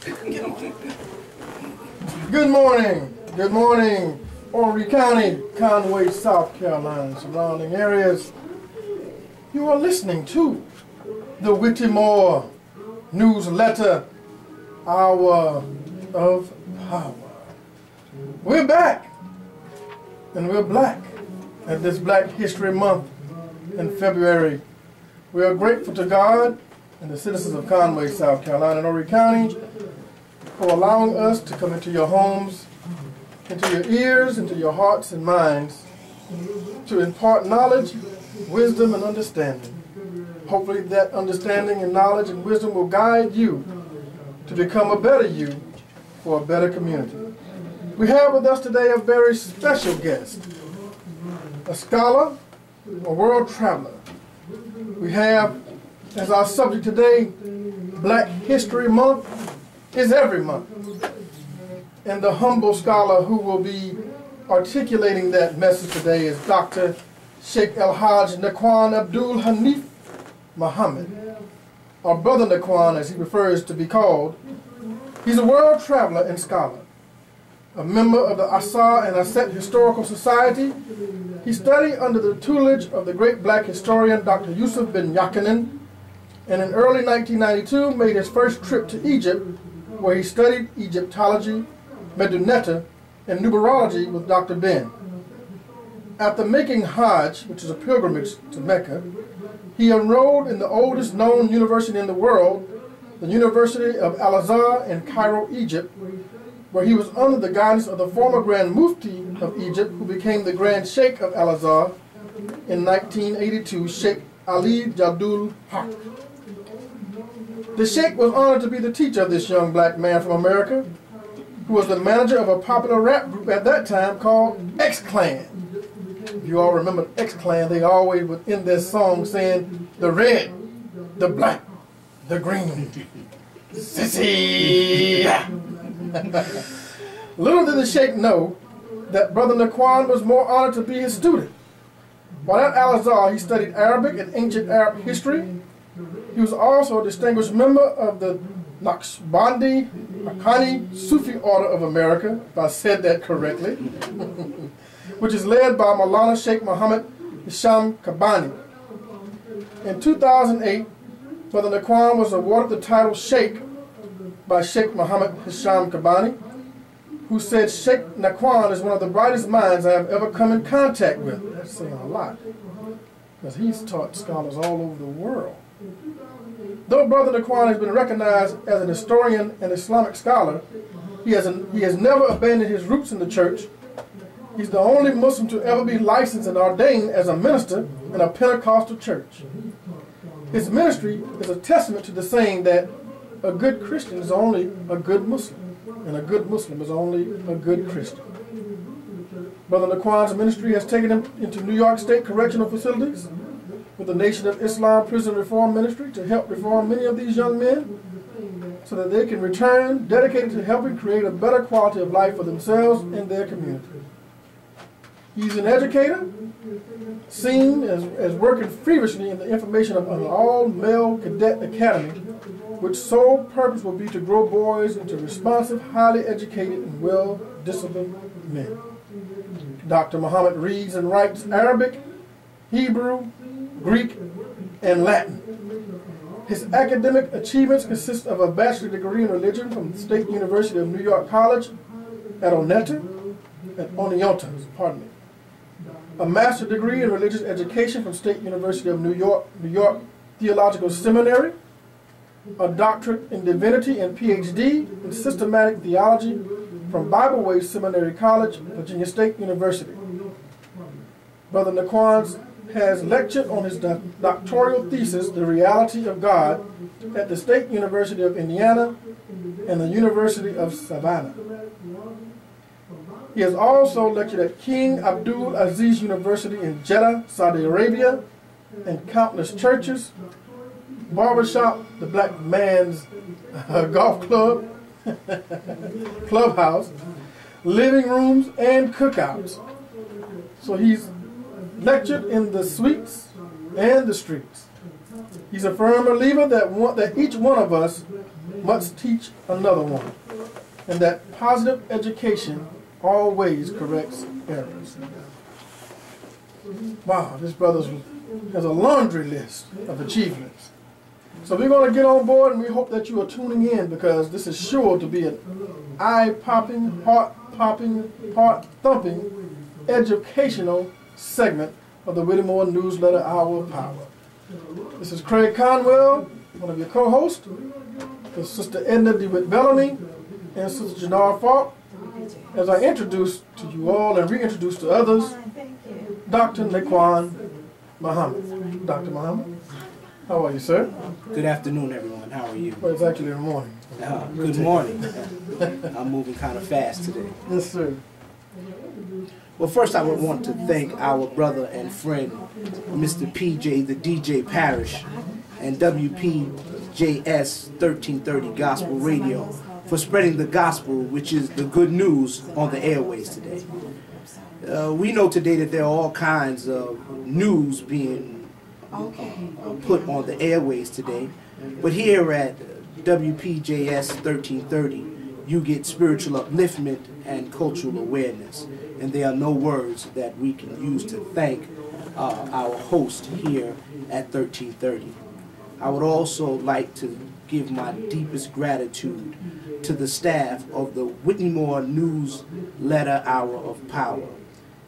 Good morning. Good morning, Horry County, Conway, South Carolina, and surrounding areas. You are listening to the Whittemore Newsletter, Hour of Power. We're back, and we're black at this Black History Month in February. We are grateful to God and the citizens of Conway, South Carolina, and Horry County for allowing us to come into your homes, into your ears, into your hearts and minds, to impart knowledge, wisdom, and understanding. Hopefully that understanding and knowledge and wisdom will guide you to become a better you for a better community. We have with us today a very special guest, a scholar, a world traveler. We have as our subject today, Black History Month is every month. And the humble scholar who will be articulating that message today is Dr. Sheikh El-Hajj Naquan Abdul Hanif Muhammad, or Brother Naquan as he prefers to be called. He's a world traveler and scholar, a member of the Asa and Aset Historical Society. He studied under the tutelage of the great black historian Dr. Yusuf bin Yaqinin, and in early 1992 made his first trip to Egypt, where he studied Egyptology, Medunetta, and numerology with Dr. Ben. After making Hajj, which is a pilgrimage to Mecca, he enrolled in the oldest known university in the world, the University of Al-Azhar in Cairo, Egypt, where he was under the guidance of the former Grand Mufti of Egypt, who became the Grand Sheikh of Al-Azhar in 1982, Sheikh Ali Jadul Haq. The Sheikh was honored to be the teacher of this young black man from America, who was the manager of a popular rap group at that time called X-Clan. If you all remember X-Clan, they always would end their song saying, the red, the black, the green, sissy. Little did the Sheikh know that Brother Naquan was more honored to be his student. While at Al-Azhar, he studied Arabic and ancient Arab history. He was also a distinguished member of the Naqshbandi Haqqani Sufi Order of America, if I said that correctly, which is led by Maulana Sheikh Muhammad Hisham Kabani. In 2008, Brother Naquan was awarded the title Sheikh by Sheikh Muhammad Hisham Kabani, who said Sheikh Naquan is one of the brightest minds I have ever come in contact with. That's saying a lot, because he's taught scholars all over the world. Though Brother Naquan has been recognized as an historian and Islamic scholar, he has never abandoned his roots in the church. He's the only Muslim to ever be licensed and ordained as a minister in a Pentecostal church. His ministry is a testament to the saying that a good Christian is only a good Muslim, and a good Muslim is only a good Christian. Brother Naquan's ministry has taken him into New York State correctional facilities with the Nation of Islam Prison Reform Ministry to help reform many of these young men so that they can return dedicated to helping create a better quality of life for themselves and their community. He's an educator, seen as working feverishly in the information of an all-male cadet academy, which sole purpose will be to grow boys into responsive, highly educated, and well-disciplined men. Dr. Muhammad reads and writes Arabic, Hebrew, Greek, and Latin. His academic achievements consist of a bachelor's degree in religion from the State University of New York College at Oneonta, a master's degree in religious education from State University of New York Theological Seminary, a doctorate in divinity and PhD in systematic theology from Bible Way Seminary College, Virginia State University. Brother Naquan has lectured on his doctoral thesis, The Reality of God, at the State University of Indiana and the University of Savannah. He has also lectured at King Abdul Aziz University in Jeddah, Saudi Arabia, and countless churches, barbershop, the black man's golf club, clubhouse, living rooms, and cookouts. So he's lectured in the suites and the streets. He's a firm believer that each one of us must teach another one, and that positive education always corrects errors. Wow, this brother has a laundry list of achievements. So we're going to get on board, and we hope that you are tuning in, because this is sure to be an eye-popping, heart-popping, heart-thumping, educational segment of the Whittemore Newsletter Hour of Power. This is Craig Conwell, one of your co-hosts, with Sister Edna DeWitt Bellamy and Sister Jannar Falk, as I introduce to you all and reintroduce to others, Dr. Naquan Muhammad. Dr. Muhammad, how are you, sir? Good afternoon, everyone. How are you? Well, it's actually the morning. Good morning. I'm moving kind of fast today. Yes, sir. Well, first I would want to thank our brother and friend, Mr. PJ, the DJ Parish, and WPJS 1330 Gospel Radio for spreading the gospel, which is the good news, on the airways today. We know today that there are all kinds of news being put on the airways today, but here at WPJS 1330, you get spiritual upliftment and cultural awareness, and there are no words that we can use to thank our host here at 1330. I would also like to give my deepest gratitude to the staff of the Whittemore Newsletter Hour of Power,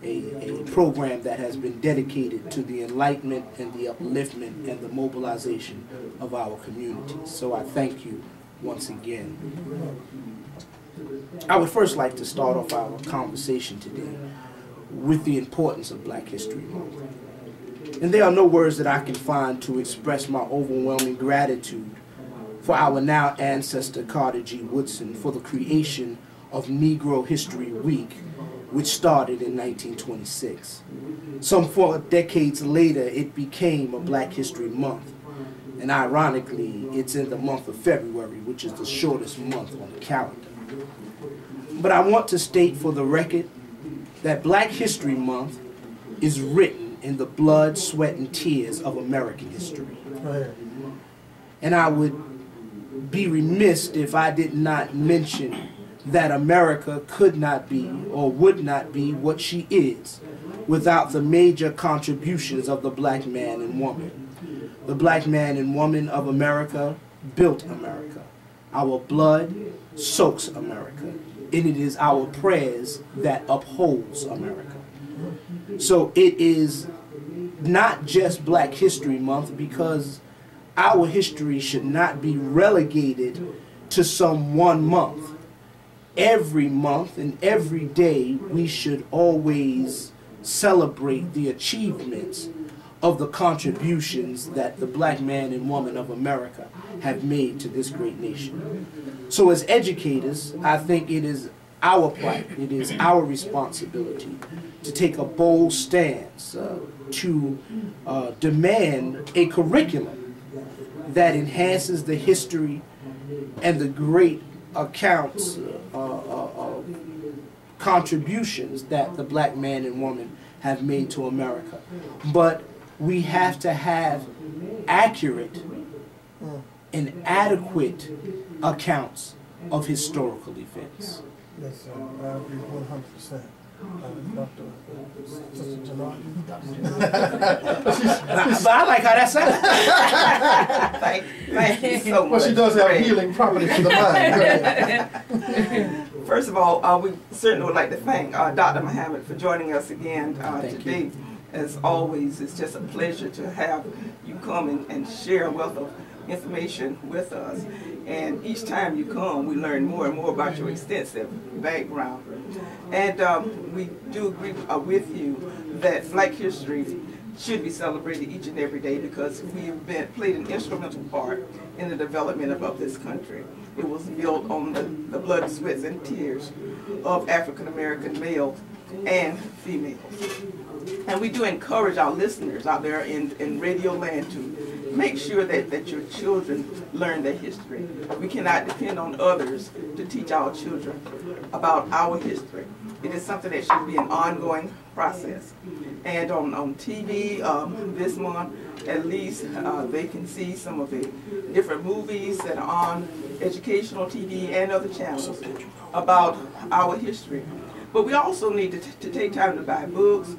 a program that has been dedicated to the enlightenment and the upliftment and the mobilization of our communities. So I thank you once again. I would first like to start off our conversation today with the importance of Black History Month. And there are no words that I can find to express my overwhelming gratitude for our now ancestor Carter G. Woodson for the creation of Negro History Week, which started in 1926. Some 4 decades later, it became a Black History Month. And ironically, it's in the month of February, which is the shortest month on the calendar. But I want to state for the record that Black History Month is written in the blood, sweat, and tears of American history. And I would be remiss if I did not mention that America could not be or would not be what she is without the major contributions of the black man and woman. The black man and woman of America built America. Our blood soaks America, and it is our prayers that upholds America. So it is not just Black History Month, because our history should not be relegated to some one month. Every month and every day we should always celebrate the achievements of the contributions that the black man and woman of America have made to this great nation. So as educators, I think it is our plight, it is our responsibility to take a bold stance to demand a curriculum that enhances the history and the great accounts contributions that the black man and woman have made to America. But we have to have accurate and adequate accounts of historical events. Yes, sir. I agree 100%. Dr. Sister Jannar. But I like how that sounds. Thank you so much. Well, she does have healing properties to the mind. First of all, we certainly would like to thank Dr. Muhammad for joining us again today. As always, it's just a pleasure to have you come and share a wealth of information with us. And each time you come, we learn more and more about your extensive background. And we do agree with you that Black history should be celebrated each and every day, because we have played an instrumental part in the development of this country. It was built on the blood, sweat, and tears of African American males and females. And we do encourage our listeners out there in radio land to make sure that your children learn their history. We cannot depend on others to teach our children about our history. It is something that should be an ongoing process. And on TV this month, at least they can see some of the different movies that are on educational TV and other channels about our history. But we also need to take time to buy books.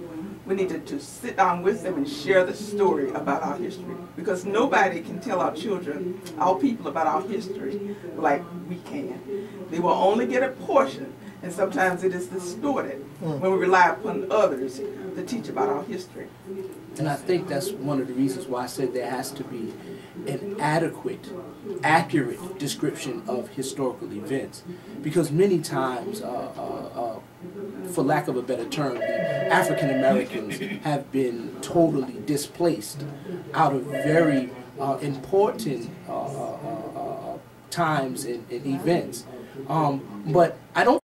We need to sit down with them and share the story about our history, because nobody can tell our children, our people, about our history like we can. They will only get a portion, and sometimes it is distorted when we rely upon others to teach about our history. And I think that's one of the reasons why I said there has to be an adequate, accurate description of historical events, because many times, for lack of a better term, the African Americans have been totally displaced out of very important times and events. But I don't